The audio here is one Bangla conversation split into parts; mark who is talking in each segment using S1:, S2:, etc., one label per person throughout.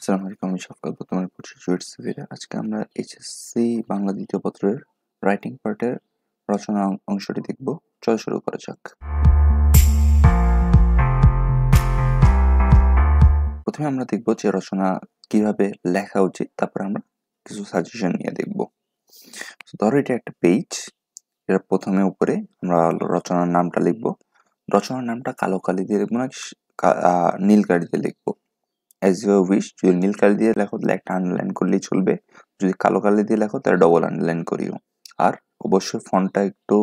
S1: আসসালামু আলাইকুম, আমি শওকত। বর্তমানে পড়ছি জুয়েট সিভিলে। আজকে আমরা এইচএসসি বাংলা দ্বিতীয় পত্রের রাইটিং পার্টের রচনা অংশটি দেখব। চলো শুরু করা যাক। প্রথমে আমরা দেখব যে রচনা কিভাবে লেখা উচিত, তারপরে আমরা কিছু সাজেশন নিয়ে দেখব। ধরো এটা একটা পেজ, এর প্রথমে উপরে আমরা রচনার নামটা লিখব। রচনার নামটা কালো কালি দিয়ে লিখবো না, নীল কালিতে লিখবো। As you wish. যদি নীল কালি দিয়ে লেখো তাহলে একটা আন্ডারলাইন করলেই চলবে, যদি কালো কালি দিয়ে লেখো তাহলে ডবল আন্ডারলাইন করিও। আর অবশ্যই ফন্টটা একটু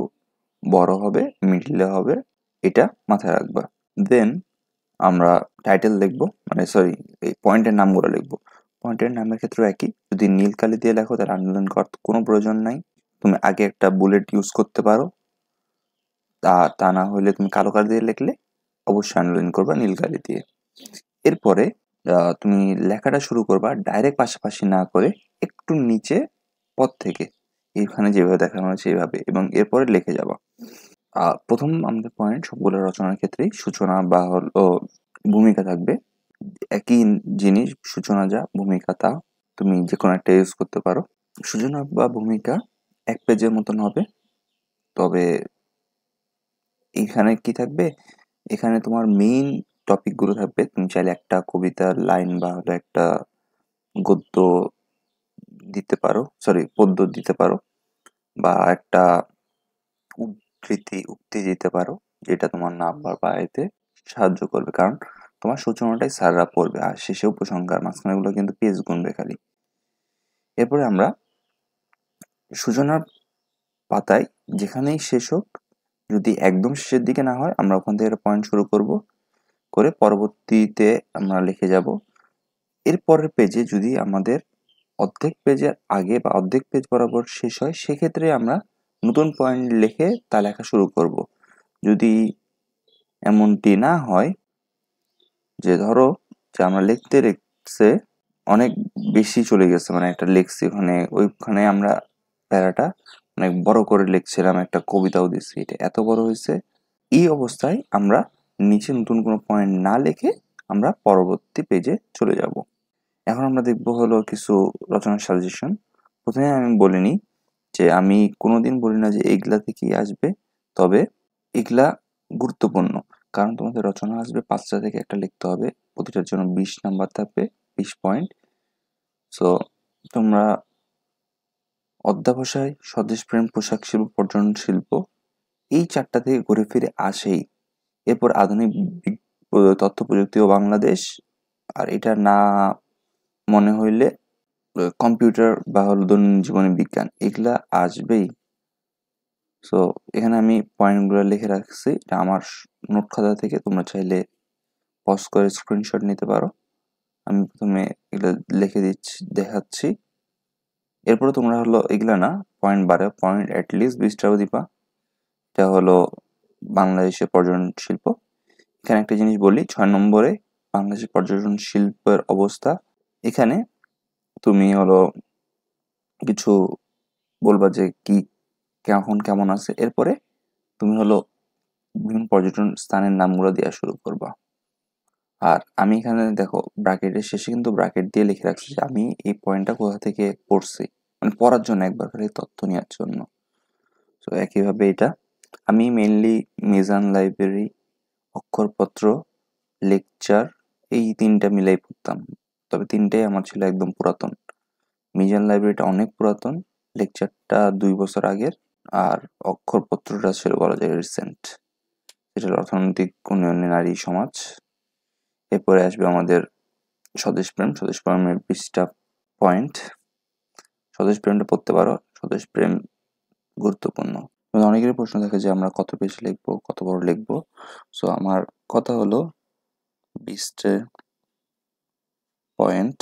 S1: বড় হবে, মিডলে হবে, এটা মাথায় রাখবা। দেন আমরা টাইটেল লিখবো, মানে সরি, এই পয়েন্টের নামগুলো লিখবো। পয়েন্টের নামের ক্ষেত্রে একই, যদি নীল কালি দিয়ে লেখো তাহলে আন্ডারলাইন করার কোনো প্রয়োজন নাই। তুমি আগে একটা বুলেট ইউজ করতে পারো, তা না হলে তুমি কালো কালি দিয়ে লিখলে অবশ্যই আন্ডারলাইন করবা নীল কালি দিয়ে। এরপরে তুমি লেখাটা শুরু করবা ডাইরেক্ট পাশাপাশি না করে একটু নিচে পদ থেকে, এখানে যেভাবে দেখানো হয়েছে এইভাবে, এবং এরপরে লিখে যাবা। প্রথম আমাদের পয়েন্ট সবগুলো রচনার ক্ষেত্রেই সূচনা বা হলো ভূমিকা থাকবে। একই জিনিস, সূচনা যা, ভূমিকা তা, তুমি যে কোনো একটা ইউজ করতে পারো। সূচনা বা ভূমিকা এক পেজের মতন হবে, তবে এখানে কি থাকবে, এখানে তোমার মেইন টপিকগুলো থাকবে। তুমি চাইলে একটা কবিতার লাইন বা হলো একটা গদ্য দিতে পারো, সরি পদ্য দিতে পারো, বা একটা উক্তি দিতে পারো, যেটা তোমার নাম্বার বাড়াইতে সাহায্য করবে। কারণ তোমার সূচনাটাই স্যাররা পড়বে, আর শেষে উপসংহার, মাঝখানেগুলো কিন্তু পেজ গুনবে খালি। এরপরে আমরা সূচনার পাতায় যেখানেই শেষ হোক, যদি একদম শেষের দিকে না হয় আমরা ওখান থেকে পয়েন্ট শুরু করব, করে পরবর্তীতে আমরা লিখে যাব। এর পরের পেজে যদি আমাদের অর্ধেক পেজের আগে বা অর্ধেক পেজ বরাবর শেষ হয়, সেক্ষেত্রে আমরা নতুন পয়েন্ট লিখে তা লেখা শুরু করব। যদি এমনটি না হয়, যে ধরো যে আমরা লিখতে লিখছে অনেক বেশি চলে গেছে, মানে একটা লিখছি ওইখানে আমরা প্যারাটা অনেক বড় করে লিখছিলাম, একটা কবিতাও দিচ্ছি, এটা এত বড় হয়েছে, এই অবস্থায় আমরা নিচে নতুন কোনো পয়েন্ট না লিখে আমরা পরবর্তী পেজে চলে যাব। এখন আমরা দেখব হলো কিছু রচনার সাজেশন। প্রথমে আমি বলিনি যে আমি কোনোদিন বলি না যে এগুলা থেকেই আসবে, তবে এগুলা গুরুত্বপূর্ণ। কারণ তোমাদের রচনা আসবে 5টা থেকে একটা লিখতে হবে, প্রতিটার জন্য 20 নাম্বার থাকবে, 20 পয়েন্ট। সো তোমরা অধ্যবসায়, স্বদেশপ্রেম, পোশাক শিল্প, পর্যটন শিল্প, এই 4টা থেকে ঘুরে ফিরে আসেই। এরপর আধুনিক তথ্য প্রযুক্তি ও বাংলাদেশ, আর এটা না মনে হইলে কম্পিউটার বা হলো দৈনন্দিন জীবনে বিজ্ঞান, এগুলা আসবেই। সো এখানে আমি পয়েন্টগুলো লিখে রাখছি, এটা আমার নোট খাতা থেকে, তোমরা চাইলে পজ করে স্ক্রিনশট নিতে পারো। আমি প্রথমে এগুলো লিখে দেখাচ্ছি। এরপরে তোমরা হলো এগুলা না, পয়েন্ট বাড়ে, পয়েন্ট অ্যাটলিস্ট 20টাও দিবা। এটা হলো বাংলাদেশের পর্যটন শিল্প। এখানে একটা জিনিস বলি, 6 নম্বরে বাংলাদেশের পর্যটন শিল্পের অবস্থা। এখানে তুমি হলো কিছু বলবা যে কি, এখন কেমন আছে, এরপরে তুমি হলো বিভিন্ন পর্যটন স্থানের নামগুলো দেওয়া শুরু করবা। আর আমি এখানে দেখো ব্র্যাকেটের শেষে কিন্তু ব্র্যাকেট দিয়ে লিখে রাখছি যে আমি এই পয়েন্টটা কোথা থেকে পড়ছি, মানে পড়ার জন্য, একবার খালি তথ্য নেওয়ার জন্য। তো একইভাবে এটা আমি মেইনলি মিজান লাইব্রেরি, অক্ষরপত্র, লেকচার, এই 3টা মিলাই পড়তাম। তবে 3টাই আমার ছিল একদম পুরাতন। মিজান লাইব্রেরিটা অনেক পুরাতন, লেকচারটা 2 বছর আগের, আর অক্ষরপত্রটা ছিল বলা যায় রিসেন্ট। এটা হলো অর্থনৈতিক উন্নয়নে নারী সমাজ। এরপরে আসবে আমাদের স্বদেশপ্রেম। স্বদেশপ্রেমের 20টা পয়েন্ট। স্বদেশপ্রেমটা পড়তে পারো, স্বদেশপ্রেম গুরুত্বপূর্ণ। অনেকেরই প্রশ্ন থাকে যে আমরা কত পেজ লিখবো, কত বড় লিখবো। সো আমার কথা হলো 20টা পয়েন্ট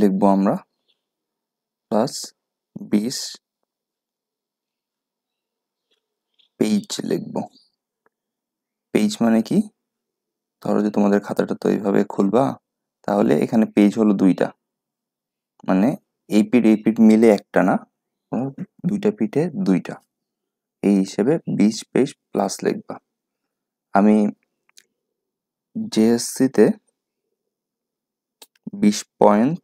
S1: লিখবো আমরা, প্লাস 20 পেজ লিখবো। পেজ মানে কি, ধরো যে তোমাদের খাতাটা তো এইভাবে খুলবা, তাহলে এখানে পেজ হলো 2টা, মানে এই পিঠ মিলে একটা না, 2টা পিঠে 2টা, এই হিসেবে 20 পেজ প্লাস লিখবা। আমি জেএসসিতে 20 পয়েন্ট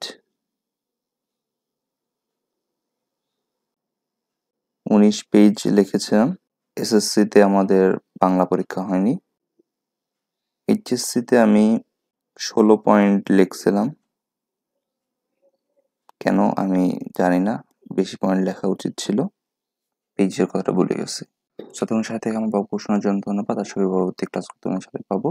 S1: 19 পেজ লিখেছিলাম। এসএসসিতে আমাদের বাংলা পরীক্ষা হয়নি। এইচএসসিতে আমি 16 পয়েন্ট লিখছিলাম। কেন আমি জানি না, বেশি পয়েন্ট লেখা উচিত ছিল, পেজের কথাটা ভুলে গেছি। তোমার সাথে থেকে আমার পাবো শোনার জন্য ধন্যবাদ। আশা করি পরবর্তী ক্লাস তোমার সাথে পাবো।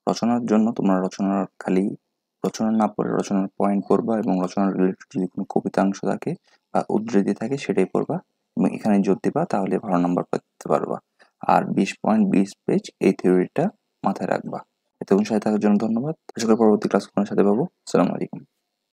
S1: রচনার জন্য তোমরা রচনার খালি রচনা না পড়ে রচনার পয়েন্ট পড়বা এবং রচনার রিলেটেড যদি কোনো কবিতাংশ থাকে বা উদ্ধৃতি থাকে সেটাই পড়বা এবং এখানে জোর দিবা, তাহলে ভালো নাম্বার পেতে পারবা। আর 20 পয়েন্ট 20 পেজ এই থিওরিটা মাথায় রাখবা। এতক্ষণ সাথে থাকার জন্য ধন্যবাদ। আশা করি পরবর্তী ক্লাস তোমার সাথে পাবো। আসসালামু আলাইকুম।